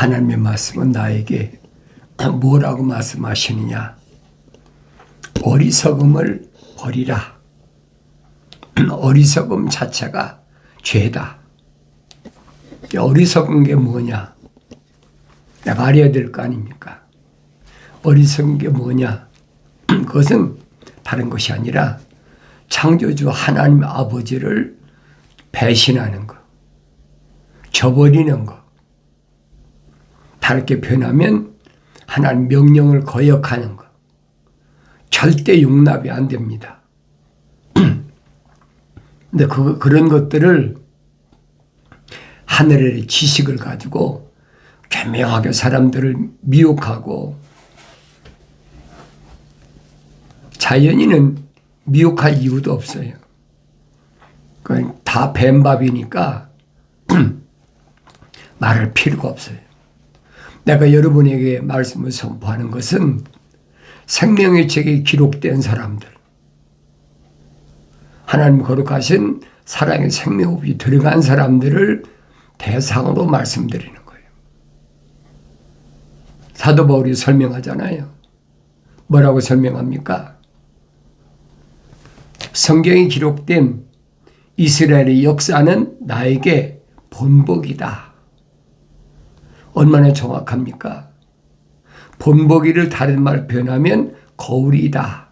하나님의 말씀은 나에게 뭐라고 말씀하시느냐? 어리석음을 버리라. 어리석음 자체가 죄다. 어리석은 게 뭐냐? 내가 알아야 될 거 아닙니까? 어리석은 게 뭐냐? 그것은 다른 것이 아니라 창조주 하나님 아버지를 배신하는 것, 저버리는 것. 다르게 표현하면 하나님 명령을 거역하는 것. 절대 용납이 안 됩니다. 근데 그런 것들을 하늘의 지식을 가지고 교묘하게 사람들을 미혹하고, 자연인은 미혹할 이유도 없어요. 다 뱀밥이니까 말할 필요가 없어요. 내가 여러분에게 말씀을 선포하는 것은 생명의 책에 기록된 사람들, 하나님 거룩하신 사랑의 생명호흡이 들어간 사람들을 대상으로 말씀드리는 거예요. 사도 바울이 설명하잖아요. 뭐라고 설명합니까? 성경에 기록된 이스라엘의 역사는 나에게 본보기다. 얼마나 정확합니까? 본보기를 다른 말로 표현하면 거울이다.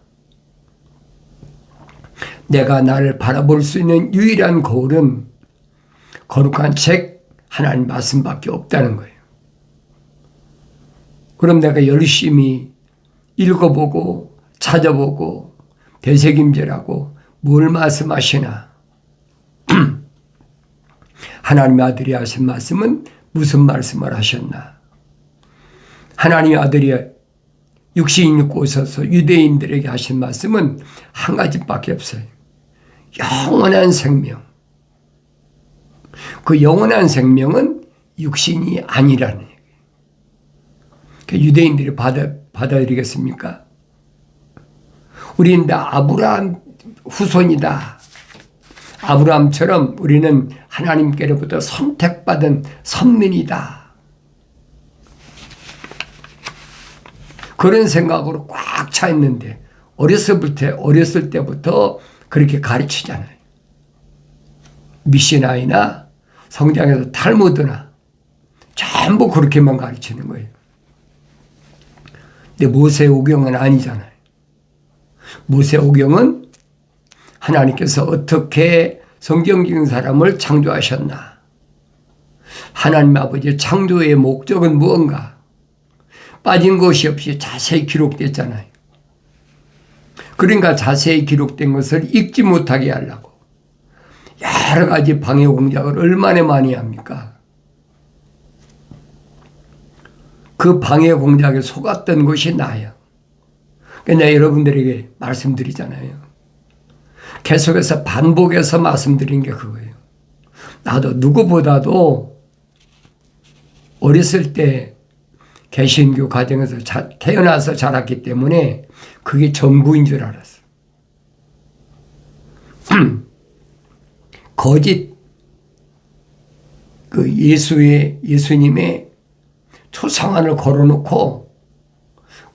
내가 나를 바라볼 수 있는 유일한 거울은 거룩한 책 하나님 말씀밖에 없다는 거예요. 그럼 내가 열심히 읽어보고 찾아보고 되새김질하고 뭘 말씀하시나? 하나님의 아들이 하신 말씀은 무슨 말씀을 하셨나? 하나님의 아들이 육신이 입고 오셔서 유대인들에게 하신 말씀은 한 가지밖에 없어요. 영원한 생명. 그 영원한 생명은 육신이 아니라는 얘기예요. 유대인들이 받아들이겠습니까? 우리는 다 아브라함 후손이다. 아브라함처럼 우리는 하나님께로부터 선택받은 선민이다. 그런 생각으로 꽉 차 있는데 어렸을 때부터 그렇게 가르치잖아요. 미시나이나 성장에서 탈무드나 전부 그렇게만 가르치는 거예요. 근데 모세오경은 아니잖아요. 모세오경은 하나님께서 어떻게 성경적인 사람을 창조하셨나? 하나님 아버지의 창조의 목적은 무언가? 빠진 것이 없이 자세히 기록됐잖아요. 그러니까 자세히 기록된 것을 읽지 못하게 하려고 여러 가지 방해 공작을 얼마나 많이 합니까? 그 방해 공작에 속았던 것이 나예요. 그러니까 여러분들에게 말씀드리잖아요. 계속해서 반복해서 말씀드린 게 그거예요. 나도 누구보다도 어렸을 때 개신교 가정에서 태어나서 자랐기 때문에 그게 전부인 줄 알았어. 거짓 그 예수님의 초상화를 걸어놓고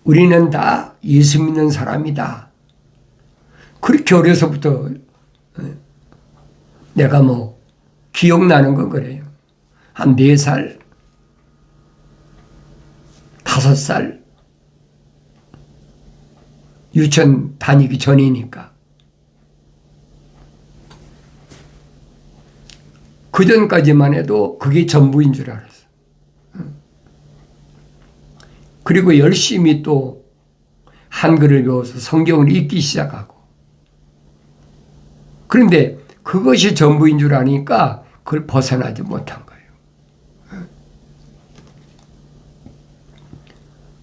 우리는 다 예수 믿는 사람이다. 그렇게 어려서부터 내가 기억나는 건 그래요. 한 4살, 5살, 유치원 다니기 전이니까. 그 전까지만 해도 그게 전부인 줄 알았어. 그리고 열심히 또 한글을 배워서 성경을 읽기 시작하고. 그런데 그것이 전부인 줄 아니까 그걸 벗어나지 못한 거예요.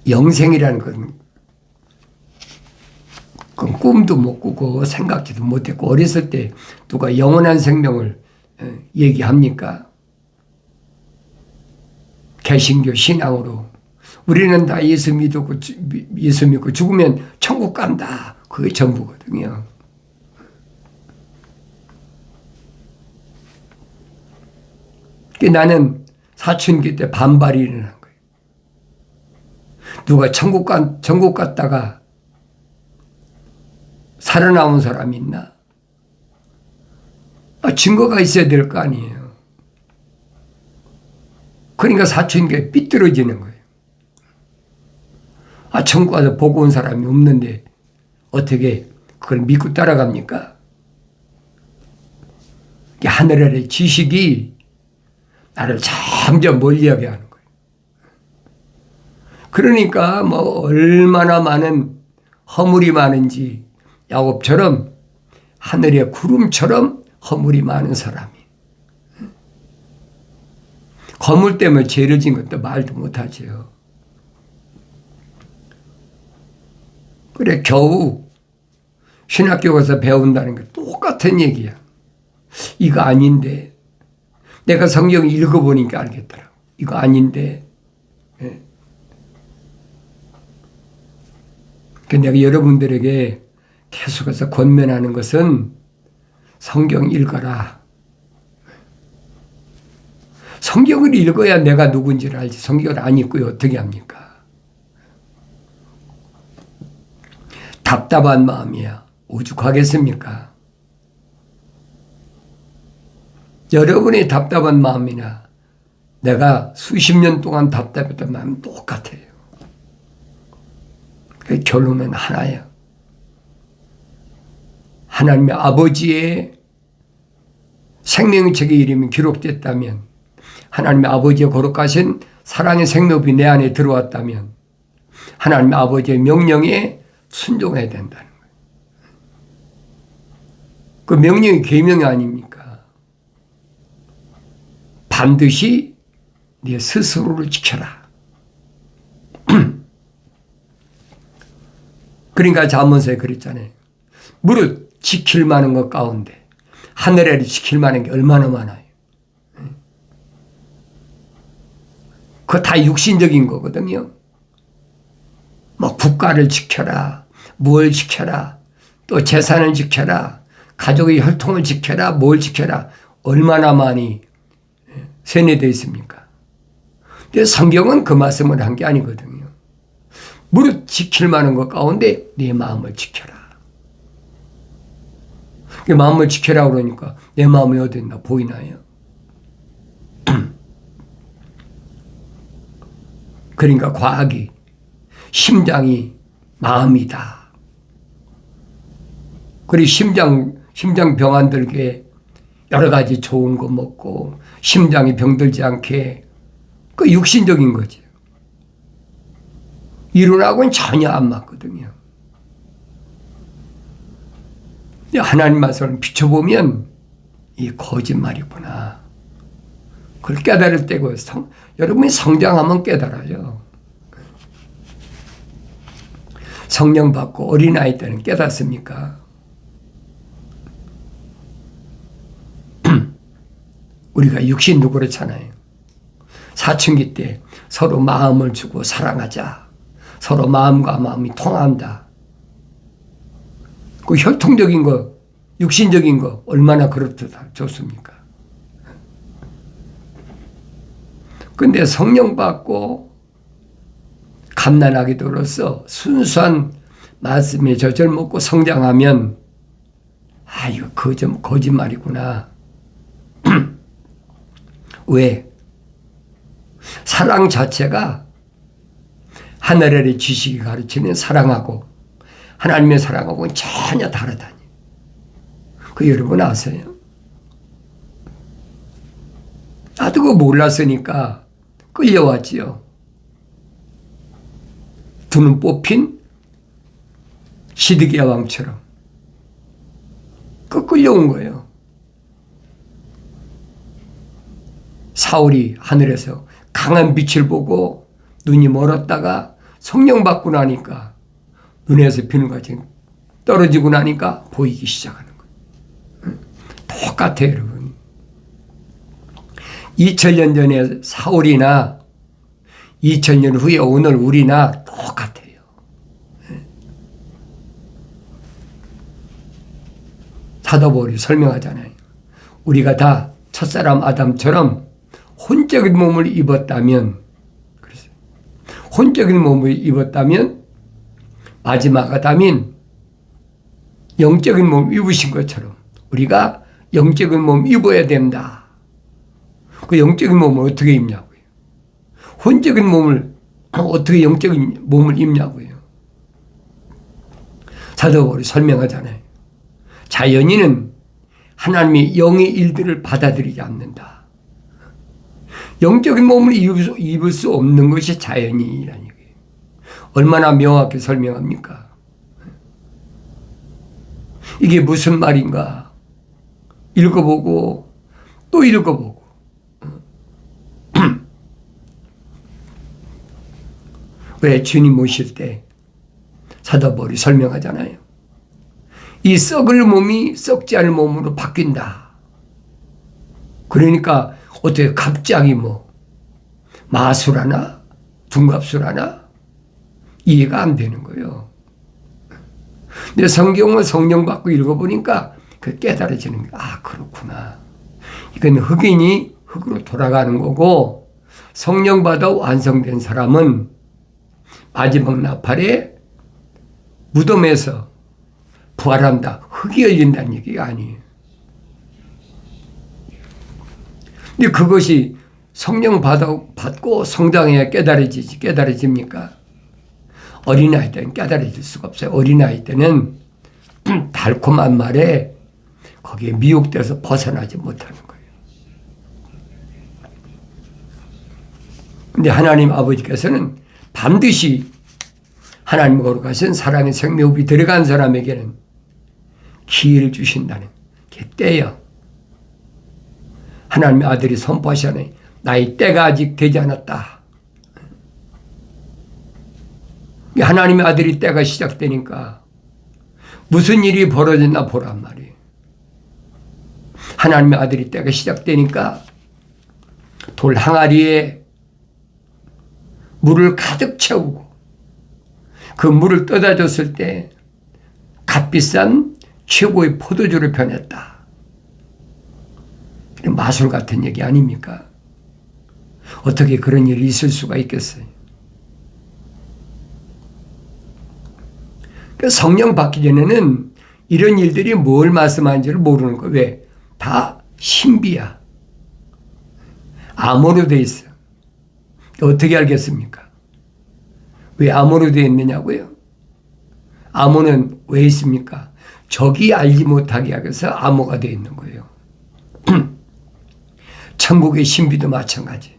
영생이라는 건 그건 꿈도 못 꾸고 생각지도 못했고, 어렸을 때 누가 영원한 생명을 얘기합니까? 개신교 신앙으로 우리는 다 예수 믿고 죽으면 천국 간다. 그게 전부거든요. 나는 사춘기 때 반발이 일어난 거예요. 누가 전국 갔다가 살아남은 사람이 있나? 증거가 있어야 될 거 아니에요. 그러니까 사춘기가 삐뚤어지는 거예요. 천국 가서 보고 온 사람이 없는데 어떻게 그걸 믿고 따라갑니까? 하늘 아래 지식이 나를 점점 멀리하게 하는 거예요. 그러니까 얼마나 많은 허물이 많은지 야곱처럼 하늘의 구름처럼 허물이 많은 사람이, 거물 때문에 죄를 진 것도 말도 못하죠. 그래 겨우 신학교 가서 배운다는 게 똑같은 얘기야. 이거 아닌데, 내가 성경 읽어보니까 알겠더라고. 이거 아닌데. 내가 여러분들에게 계속해서 권면하는 것은 성경 읽어라. 성경을 읽어야 내가 누군지를 알지. 성경을 안 읽고 어떻게 합니까? 답답한 마음이야. 오죽하겠습니까? 여러분의 답답한 마음이나 내가 수십 년 동안 답답했던 마음은 똑같아요. 그 결론은 하나야. 하나님의 아버지의 생명책의 이름이 기록됐다면, 하나님의 아버지의 거룩하신 사랑의 생명이 내 안에 들어왔다면 하나님의 아버지의 명령에 순종해야 된다는 거예요. 그 명령이 계명이 아닙니까? 반드시 네 스스로를 지켜라. 그러니까 잠언서에 그랬잖아요. 무릇 지킬 만한 것 가운데 하늘에 지킬 만한 게 얼마나 많아요. 그거 다 육신적인 거거든요. 국가를 지켜라, 뭘 지켜라, 또 재산을 지켜라, 가족의 혈통을 지켜라, 뭘 지켜라, 얼마나 많이 세뇌되어 있습니까? 근데 성경은 그 말씀을 한 게 아니거든요. 무릇 지킬 만한 것 가운데 내 마음을 지켜라. 마음을 지켜라 그러니까 내 마음이 어디 있나 보이나요? 그러니까 과학이 심장이 마음이다. 그리고 심장 병환들에게 여러 가지 좋은 거 먹고 심장이 병들지 않게, 그 육신적인 거지. 이론하고는 전혀 안 맞거든요. 하나님 말씀을 비춰보면 이 거짓말이구나. 그걸 깨달을 때고, 여러분이 성장하면 깨달아요. 성령 받고 어린아이 때는 깨닫습니까? 우리가 육신도 그렇잖아요. 사춘기 때 서로 마음을 주고 사랑하자. 서로 마음과 마음이 통한다. 그 혈통적인 거, 육신적인 거 얼마나 그렇다 좋습니까? 근데 성령 받고 갓난아기로서 순수한 말씀에 젖을 먹고 성장하면 이거 거짓말이구나. 왜? 사랑 자체가 하늘의 지식이 가르치는 사랑하고 하나님의 사랑하고는 전혀 다르다니. 그 여러분 아세요? 나도 그거 몰랐으니까 끌려왔지요. 두 눈 뽑힌 시드기야 왕처럼 그 끌려온 거예요. 사울이 하늘에서 강한 빛을 보고 눈이 멀었다가 성령 받고 나니까 눈에서 비는 것이 떨어지고 나니까 보이기 시작하는 거예요. 똑같아요, 여러분. 2000년 전에 사울이나 2000년 후에 오늘 우리나 똑같아요. 사도 바울이 설명하잖아요. 우리가 다 첫사람 아담처럼 혼적인 몸을 입었다면, 혼적인 몸을 입었다면 마지막 아담인 영적인 몸을 입으신 것처럼 우리가 영적인 몸을 입어야 된다. 그 영적인 몸을 어떻게 입냐고요. 혼적인 몸을 어떻게 영적인 몸을 입냐고요. 사도 바울이 설명하잖아요. 자연인은 하나님의 영의 일들을 받아들이지 않는다. 영적인 몸을 입을 수 없는 것이 자연인이라는 얘기예요. 얼마나 명확히 설명합니까? 이게 무슨 말인가? 읽어보고 또 읽어보고 왜 주님 모실 때 사도 바울이 설명하잖아요. 이 썩을 몸이 썩지 않을 몸으로 바뀐다. 그러니까 어떻게 갑자기 마술하나 둔갑술하나 이해가 안 되는 거예요. 근데 성경을 성령 받고 읽어보니까 그 깨달아지는 거예요. 아, 그렇구나. 이건 흑인이 흑으로 돌아가는 거고 성령 받아 완성된 사람은 마지막 나팔에 무덤에서 부활한다. 흙이 열린다는 얘기가 아니에요. 근데 그것이 성령 받고 성장해야 깨달아집니까? 어린아이 때는 깨달아질 수가 없어요. 어린아이 때는 달콤한 말에 거기에 미혹돼서 벗어나지 못하는 거예요. 근데 하나님 아버지께서는 반드시 하나님 거룩하신 사랑의 생명이 들어간 사람에게는 기회를 주신다는 게 때요. 하나님의 아들이 선포하시잖아요. 나의 때가 아직 되지 않았다. 하나님의 아들이 때가 시작되니까 무슨 일이 벌어졌나 보란 말이에요. 하나님의 아들이 때가 시작되니까 돌 항아리에 물을 가득 채우고 그 물을 떠다 줬을 때 값비싼 최고의 포도주로 변했다. 마술 같은 얘기 아닙니까? 어떻게 그런 일이 있을 수가 있겠어요? 성령 받기 전에는 이런 일들이 뭘 말씀하는지를 모르는 거예요. 왜? 다 신비야. 암호로 돼 있어. 어떻게 알겠습니까? 왜 암호로 되어 있느냐고요? 암호는 왜 있습니까? 적이 알지 못하게 하기 위해서 암호가 되어 있는 거예요. 천국의 신비도 마찬가지.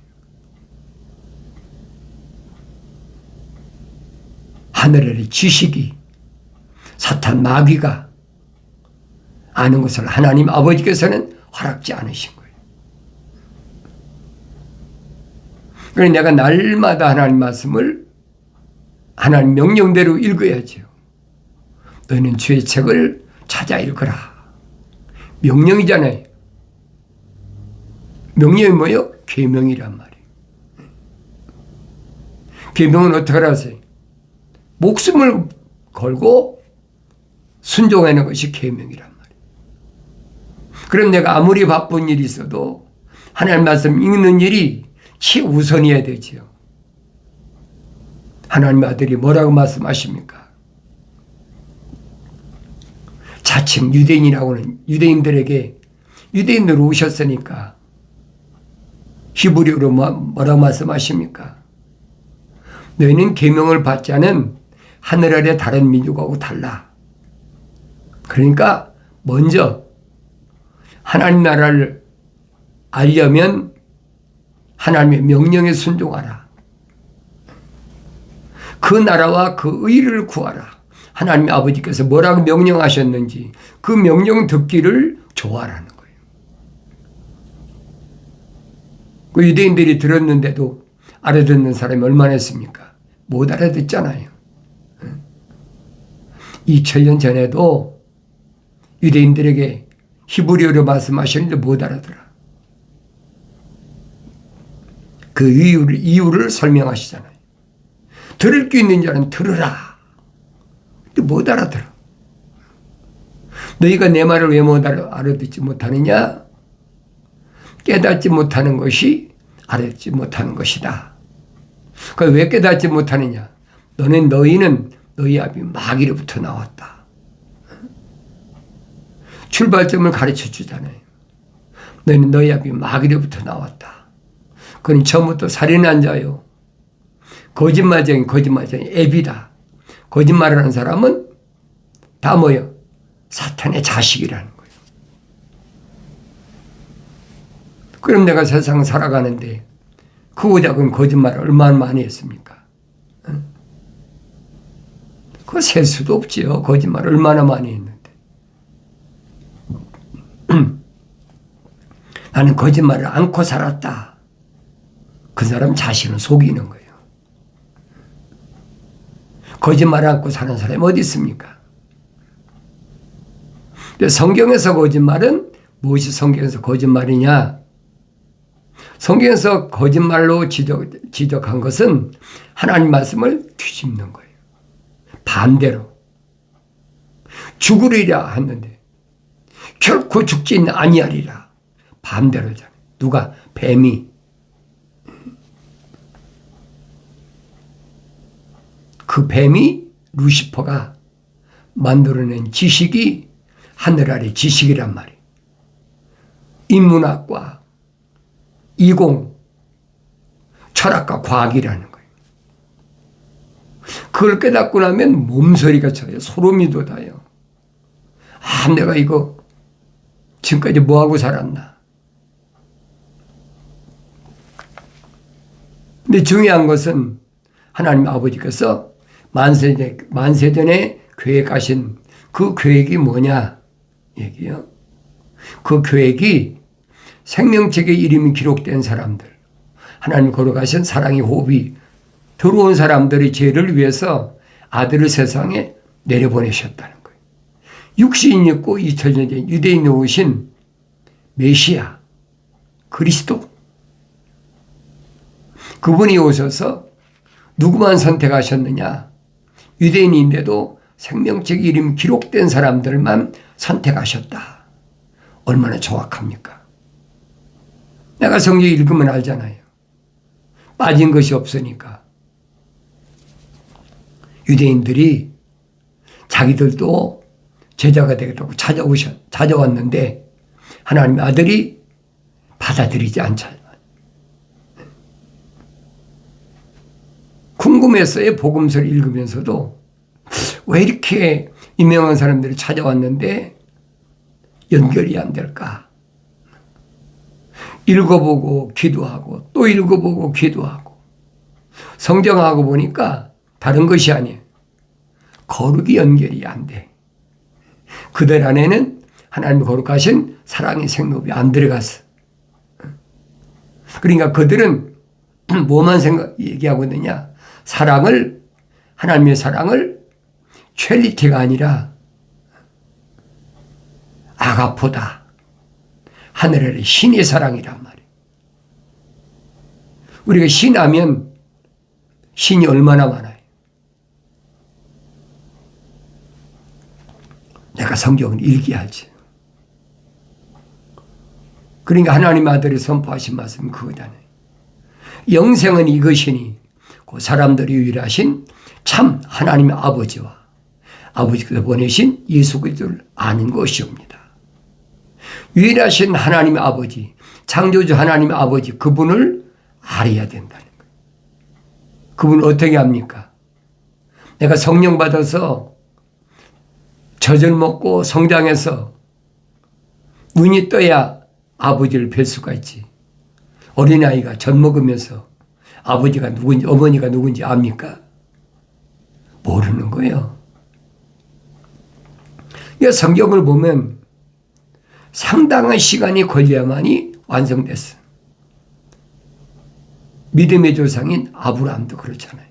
하늘의 지식이 사탄 마귀가 아는 것을 하나님 아버지께서는 허락지 않으신 거예요. 그래서 내가 날마다 하나님 말씀을 하나님 명령대로 읽어야죠. 너희는 주의 책을 찾아 읽어라. 명령이잖아요. 명령이 뭐예요? 계명이란 말이에요. 계명은 어떻게 하세요? 목숨을 걸고 순종하는 것이 계명이란 말이에요. 그럼 내가 아무리 바쁜 일이 있어도 하나님 말씀 읽는 일이 최우선이어야 되지요. 하나님 아들이 뭐라고 말씀하십니까? 자칭 유대인이라고는 유대인들에게 유대인으로 오셨으니까 히브리어로 뭐라고 말씀하십니까? 너희는 계명을 받지 않은 하늘 아래 다른 민족하고 달라. 그러니까 먼저 하나님 나라를 알려면 하나님의 명령에 순종하라. 그 나라와 그 의를 구하라. 하나님 아버지께서 뭐라고 명령하셨는지 그 명령 듣기를 좋아하라는 거예요. 그 유대인들이 들었는데도 알아듣는 사람이 얼마나 있습니까? 못 알아듣잖아요. 2000년 전에도 유대인들에게 히브리어로 말씀하셨는데 못 알아들어. 그 이유를 설명하시잖아요. 들을 게 있는 자는 들으라. 근데 못 알아들어. 너희가 내 말을 왜 못 알아듣지 못하느냐? 깨닫지 못하는 것이 알아듣지 못하는 것이다. 왜 깨닫지 못하느냐? 너희는 너희 아비 마귀로부터 나왔다. 출발점을 가르쳐 주잖아요. 너희는 너희 아비 마귀로부터 나왔다. 그는 처음부터 살인한 자요. 거짓말쟁이 애비다. 거짓말을 하는 사람은 다 뭐예요? 사탄의 자식이라는 거예요. 그럼 내가 세상 살아가는데 크고 작은 거짓말을 얼마나 많이 했습니까? 그거 셀 수도 없지요. 거짓말을 얼마나 많이 했는데. 나는 거짓말을 않고 살았다. 그 사람 자신을 속이는 거예요. 거짓말을 않고 사는 사람이 어디 있습니까? 근데 성경에서 거짓말은 무엇이 성경에서 거짓말이냐? 성경에서 거짓말로 지적한 것은 하나님 말씀을 뒤집는 거예요. 반대로. 죽으리라 했는데 결코 죽지는 아니하리라. 반대로잖아요. 누가? 뱀이. 그 뱀이 루시퍼가 만들어낸 지식이 하늘 아래 지식이란 말이에요. 인문학과 이공, 철학과 과학이라는 거예요. 그걸 깨닫고 나면 몸서리가 쳐요. 소름이 돋아요. 내가 이거 지금까지 뭐하고 살았나. 근데 중요한 것은 하나님 아버지께서 만세전에 계획하신 그 계획이 뭐냐 얘기요. 그 계획이 생명책의 이름이 기록된 사람들, 하나님 걸어가신 사랑의 호흡이 들어온 사람들의 죄를 위해서 아들을 세상에 내려보내셨다는 거예요. 육신이 있고 2000년 전 유대인에 오신 메시아 그리스도, 그분이 오셔서 누구만 선택하셨느냐? 유대인인데도 생명책 이름 기록된 사람들만 선택하셨다. 얼마나 정확합니까? 내가 성경 읽으면 알잖아요. 빠진 것이 없으니까. 유대인들이 자기들도 제자가 되겠다고 찾아왔는데 하나님의 아들이 받아들이지 않잖아요. 궁금했어요. 복음서를 읽으면서도 왜 이렇게 유명한 사람들이 찾아왔는데 연결이 안 될까? 읽어보고 기도하고 또 읽어보고 기도하고 성경하고 보니까 다른 것이 아니에요. 거룩이 연결이 안 돼. 그들 안에는 하나님이 거룩하신 사랑의 생로비 안 들어갔어. 그러니까 그들은 뭐만 얘기하고 있느냐? 하나님의 사랑을 퀄리티가 아니라 아가포다. 하늘 아래 신의 사랑이란 말이에요. 우리가 신하면 신이 얼마나 많아요. 내가 성경을 읽어야지. 그러니까 하나님 아들이 선포하신 말씀이 그거잖아요. 영생은 이것이니 그 사람들이 유일하신 참 하나님의 아버지와 아버지께서 보내신 예수 그리스도를 아는 것이옵니다. 유일하신 하나님의 아버지, 창조주 하나님의 아버지, 그분을 알아야 된다는 거예요. 그분을 어떻게 합니까? 내가 성령 받아서 젖을 먹고 성장해서 눈이 떠야 아버지를 뵐 수가 있지. 어린아이가 젖 먹으면서 아버지가 누군지 어머니가 누군지 압니까? 모르는 거예요. 이 성경을 보면 상당한 시간이 걸려야만이 완성됐어. 믿음의 조상인 아브라함도 그렇잖아요.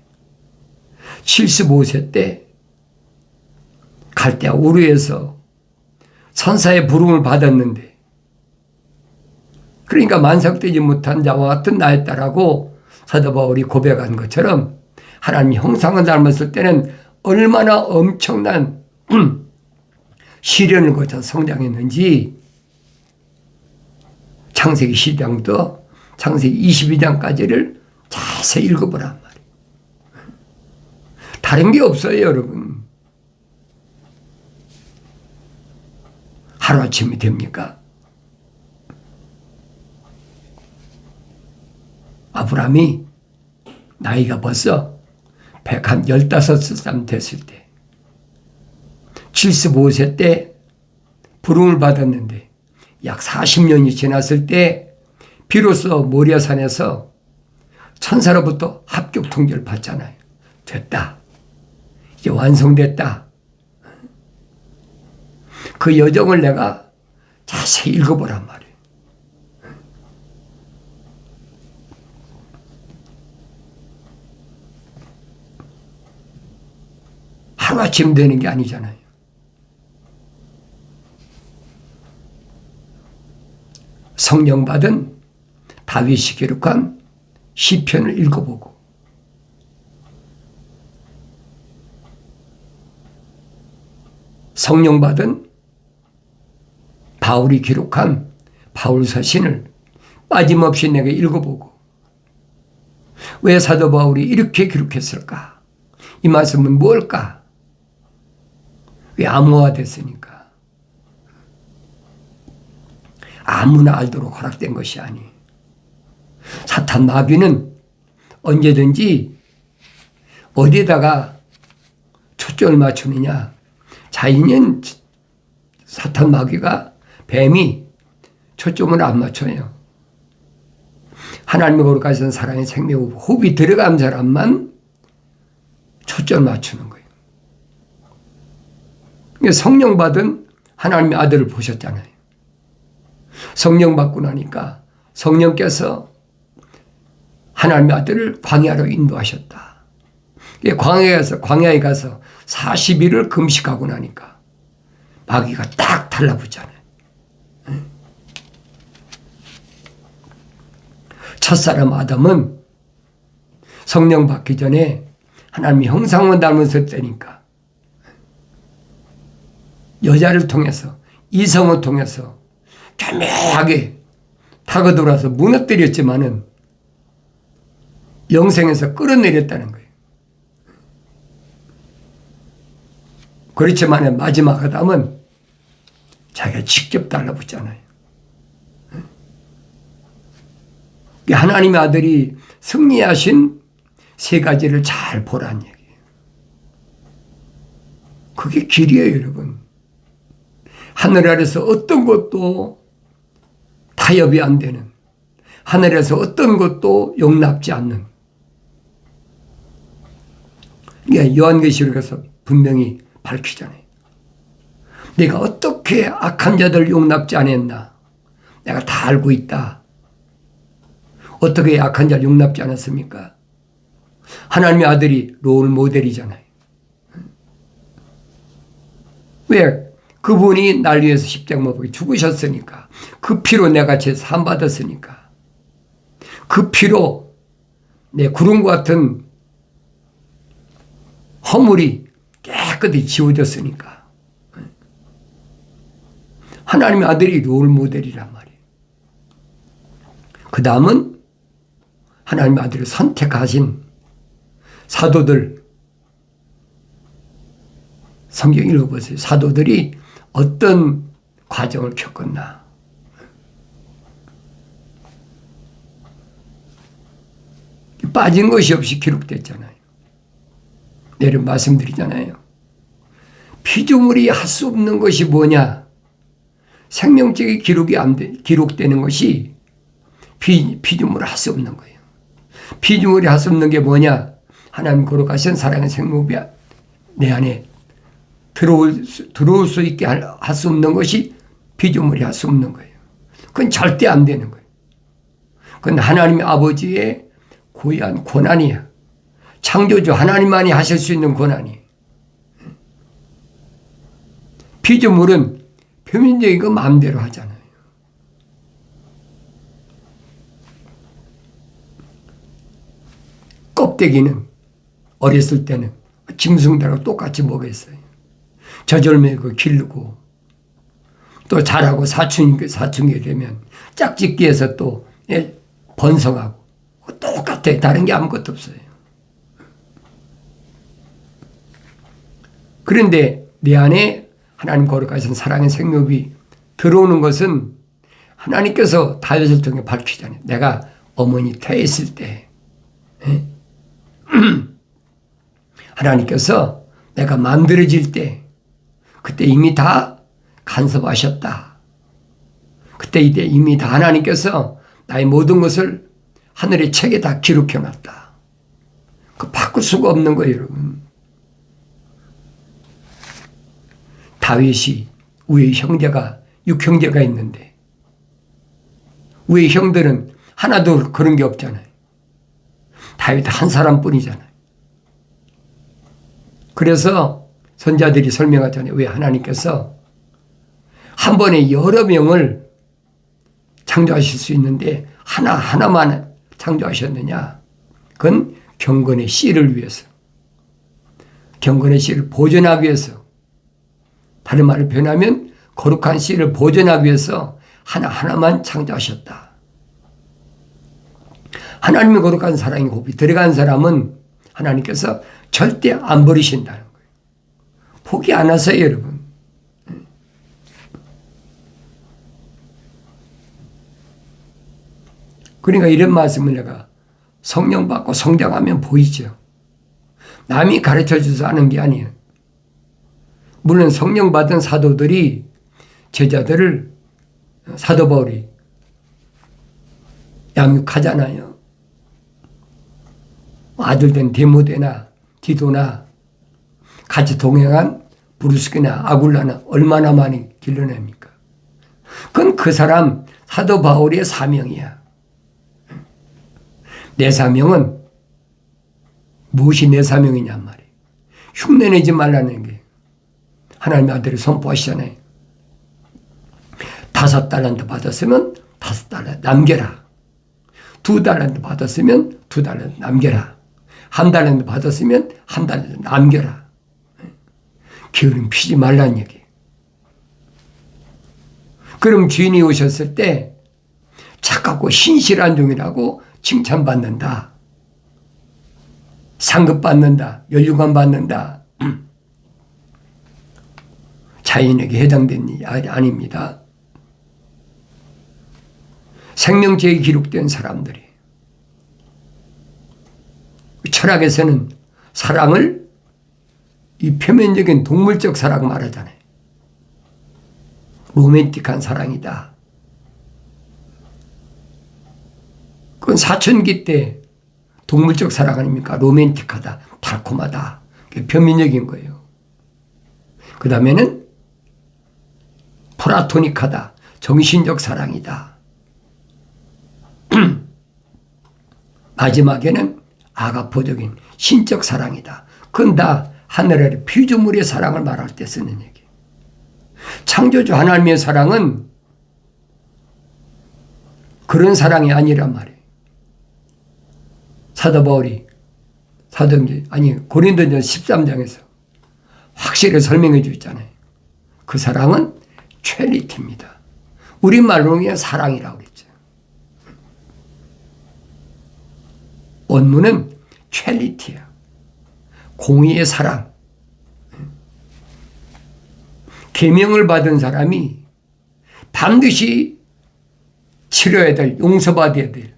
75세 때 갈대아 우르에서 천사의 부름을 받았는데, 그러니까 만삭되지 못한 자와 같은 나의 딸하고 사도 바울이 고백한 것처럼 하나님 형상을 닮았을 때는 얼마나 엄청난 시련을 거쳐 성장했는지 창세기 10장부터 창세기 22장까지를 자세히 읽어보란 말이에요. 다른 게 없어요, 여러분. 하루아침이 됩니까? 아브라함이 나이가 벌써 115살 됐을 때 75세 때 부름을 받았는데 약 40년이 지났을 때 비로소 모리아산에서 천사로부터 합격 통지를 받잖아요. 됐다. 이제 완성됐다. 그 여정을 내가 자세히 읽어보란 말이에요. 하루아침 되는 게 아니잖아요. 성령 받은 다윗이 기록한 시편을 읽어보고 성령 받은 바울이 기록한 바울 서신을 빠짐없이 내가 읽어보고 왜 사도 바울이 이렇게 기록했을까? 이 말씀은 뭘까? 왜 암호화됐으니까? 아무나 알도록 허락된 것이 아니. 사탄 마귀는 언제든지 어디에다가 초점을 맞추느냐? 자인은 사탄 마귀가 뱀이 초점을 안 맞춰요. 하나님의 거룩하신 사랑의 생명 호흡이 들어간 사람만 초점을 맞추는 거예요. 성령 받은 하나님의 아들을 보셨잖아요. 성령 받고 나니까 성령께서 하나님의 아들을 광야로 인도하셨다. 광야에 가서 40일을 금식하고 나니까 마귀가 딱 달라붙잖아요. 첫사람 아담은 성령 받기 전에 하나님의 형상만 닮아서 때니까 여자를 통해서 이성을 통해서 교묘하게 타고들어서 무너뜨렸지만은 영생에서 끌어내렸다는 거예요. 그렇지만 마지막 아담은 자기가 직접 달라붙잖아요. 하나님의 아들이 승리하신 세 가지를 잘 보라는 얘기예요. 그게 길이에요, 여러분. 하늘 아래서 어떤 것도 타협이 안 되는, 하늘에서 어떤 것도 용납지 않는. 요한계시록에서 분명히 밝히잖아요. 내가 어떻게 악한 자들 용납지 않았나? 내가 다 알고 있다. 어떻게 악한 자를 용납지 않았습니까? 하나님의 아들이 롤 모델이잖아요. 왜? 그분이 날 위해서 십자가 못 박혀 죽으셨으니까. 그 피로 내가 산 받았으니까. 그 피로 내 구름과 같은 허물이 깨끗이 지워졌으니까. 하나님의 아들이 롤 모델이란 말이에요. 그 다음은 하나님의 아들을 선택하신 사도들, 성경 읽어보세요. 사도들이 어떤 과정을 겪었나. 빠진 것이 없이 기록됐잖아요. 내려 말씀드리잖아요. 피조물이 할 수 없는 것이 뭐냐? 생명적인 기록되는 것이 피조물을 할 수 없는 거예요. 피조물이 할 수 없는 게 뭐냐? 하나님 거룩하신 사랑의 생명이 내 안에 들어올 수 있게 할 수 없는 것이 피조물이 할 수 없는 거예요. 그건 절대 안 되는 거예요. 그건 하나님의 아버지의 고유한 권한이야. 창조주 하나님만이 하실 수 있는 권한이에요. 피조물은 표면적인 거 마음대로 하잖아요. 껍데기는 어렸을 때는 짐승들하고 똑같이 먹였어요. 젖을매고 기르고 또 자라고 사춘기 되면 짝짓기해서 또 번성하고 똑같아요. 다른 게 아무것도 없어요. 그런데 내 안에 하나님 거룩하신 사랑의 생명이 들어오는 것은 하나님께서 다윗을 통해 밝히잖아요. 내가 어머니 태했을 때 하나님께서 내가 만들어질 때 그때 이미 다 간섭하셨다. 그때 이미 다 하나님께서 나의 모든 것을 하늘의 책에 다 기록해놨다. 그 바꿀 수가 없는 거예요, 여러분. 다윗이 위에 형제가 6형제가 있는데 위에 형들은 하나도 그런 게 없잖아요. 다윗 한 사람뿐이잖아요. 그래서 선자들이 설명하잖아요. 왜 하나님께서 한 번에 여러 명을 창조하실 수 있는데 하나만 창조하셨느냐. 그건 경건의 씨를 위해서, 경건의 씨를 보존하기 위해서, 다른 말을 표현하면 거룩한 씨를 보존하기 위해서 하나만 창조하셨다. 하나님의 거룩한 사랑이 호흡이 들어간 사람은 하나님께서 절대 안 버리신다는 거예요. 포기 안 하세요, 여러분. 그러니까 이런 말씀을 내가 성령 받고 성장하면 보이죠. 남이 가르쳐 줘서 하는 게 아니에요. 물론 성령 받은 사도들이 제자들을 사도 바울이 양육하잖아요. 아들된 데모데나 디도나 같이 동행한 브루스기나 아굴라나 얼마나 많이 길러냅니까? 그건 그 사람 사도 바울의 사명이야. 내 사명은 무엇이 내 사명이냔 말이에요. 흉내내지 말라는 게 하나님의 아들이 선포하시잖아요. 5달란트 받았으면 5달란트 남겨라. 2달란트 받았으면 2달란트 남겨라. 1달란트 받았으면 1달란트 남겨라. 게으름 피지 말라는 얘기예요. 그럼 주인이 오셨을 때 착하고 신실한 종이라고 칭찬받는다. 상급 받는다. 연료관 받는다. 자연에게 해당된 일이 아닙니다. 생명체에 기록된 사람들이 철학에서는 사랑을 이 표면적인 동물적 사랑 말하잖아요. 로맨틱한 사랑이다. 그건 사춘기 때 동물적 사랑 아닙니까? 로맨틱하다, 달콤하다. 그게 표면적인 거예요. 그 다음에는 플라토닉하다, 정신적 사랑이다. 마지막에는 아가포적인 신적 사랑이다. 그건 다 하늘 아래 피조물의 사랑을 말할 때 쓰는 얘기. 창조주 하나님의 사랑은 그런 사랑이 아니란 말이에요. 사도 바울이 고린도전 13장에서 확실히 설명해 주잖아요. 그 사랑은 첼리티입니다. 우리말로 그냥 사랑이라고 그랬죠. 원문은 첼리티야. 공의의 사랑. 계명을 받은 사람이 반드시 치러야 될, 용서받아야 될,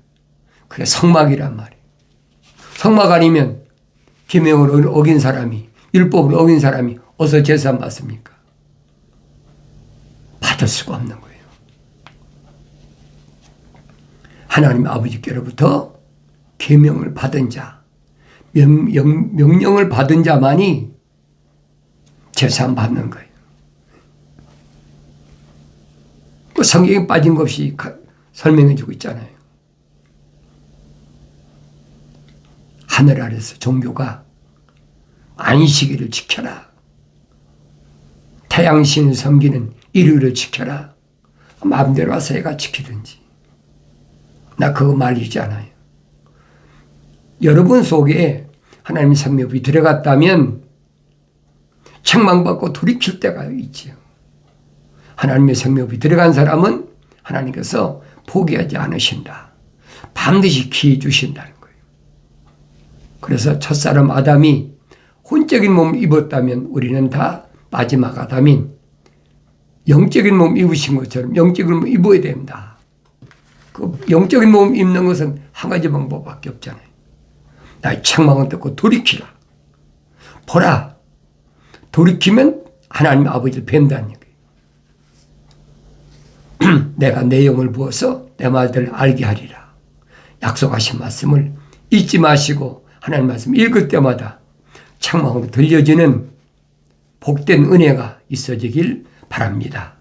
그게 성막이란 말이에요. 성막 아니면 계명을 어긴 사람이, 율법을 어긴 사람이 어디서 제사 받습니까? 받을 수가 없는 거예요. 하나님 아버지께로부터 계명을 받은 자, 명령을 받은 자만이 제사 받는 거예요. 그 성경에 빠진 것 없이 설명해 주고 있잖아요. 하늘 아래서 종교가 안식일을 지켜라. 태양신을 섬기는 일요일을 지켜라. 마음대로 와서 애가 지키든지. 나 그거 말리지 않아요. 여러분 속에 하나님의 생명이 들어갔다면 책망받고 돌이킬 때가 있지요. 하나님의 생명이 들어간 사람은 하나님께서 포기하지 않으신다. 반드시 기회 주신다는 거예요. 그래서 첫사람 아담이 혼적인 몸을 입었다면 우리는 다 마지막 아담인 영적인 몸 입으신 것처럼 영적인 몸 입어야 됩니다. 그 영적인 몸 입는 것은 한 가지 방법밖에 없잖아요. 나의 책망을 듣고 돌이키라. 보라. 돌이키면 하나님 아버지를 뵌다는 얘기예요. 내가 내 영을 부어서 내 말들을 알게 하리라. 약속하신 말씀을 잊지 마시고 하나님 말씀 읽을 때마다 책망으로 들려지는 복된 은혜가 있어지길 바랍니다.